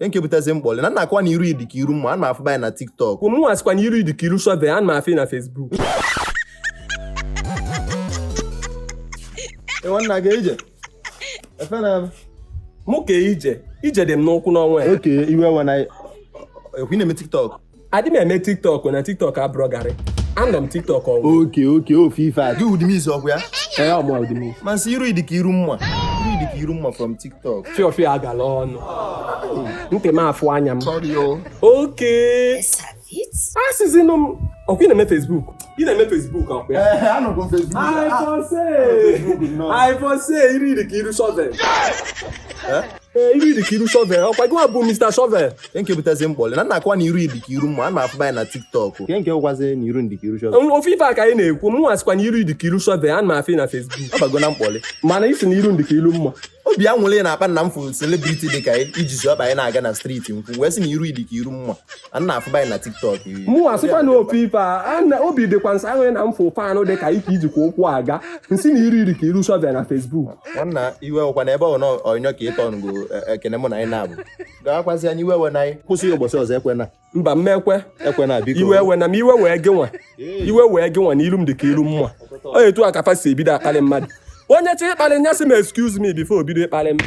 Nke butazi mkpọle na nakwa na iru idika iru mma ana afụba na TikTok. Mụ asikwa na iru idika iru shovel ana afị na Facebook. Nwanna ga ije. Efe na Mụ ka ije dị m n'ụkwụ n'ọnwa ya. Okay, iwe wana ekwu na-eme TikTok. Adị m eme TikTok na TikTok abụrụ garị. Anọ m TikTok ọnwụ. Okay, ofe ife a. Gị udimisi ọkwa ya? Ee, ọmụ udimisi. Masị iru idika iru mma. Iru idika iru mma from TikTok. Fịọfịọ agala ọnụ. Nke m afụ anya m. Sorry o. Okay. Asịzinụ m. Ọkwa ị na-eme Facebook? Ị na-eme Facebook ọkwa ya? Anọkwa Facebook. I for say iru idika iru shovel. Iru idika iru shovel. Ọkwa gị bụ Mr. Shovel. Nke butazi mkpọle na nakwa na iru idika iru mma ana afụba na TikTok. Nke ụkwazi na iru idika iru shovel. Ofe ife aka anyị na-ekwu mụ asikwa na iru idika iru shovel ana afị na Facebook. Abago na mkpọle. Mana isi na iru idika iru mma. Obi anwụle na-akpa na mfụ celebrity dịka ijizi ọba anyị na-aga na street nkwụ wee sị na iru idika iru mma ana afụba na TikTok. Mụ asịkwa na ofe ife a obi dịkwa nsọ ahụ na mfụ fanụ dịka ike ijikwa ụkwụ aga nsị na iru idika iru shovel na Facebook. Nwanna iwe ọkwa na ebe ọ nọ onyo ka ịtọ ngo ekene mụ na anyị na-abụ gawakwazi anyị iwe we na anyị kwụsị ụbọchị ọzọ ekwena. Mba mmekwe Ekwena biko. Iwe we na m iwe wee gị nwa na ilu m dịka ilu mma. Ọ etu a ka fa si ebido akparị mmadụ. Onye chi ịkparị nya sị m excuse me before o bido ịkparị m.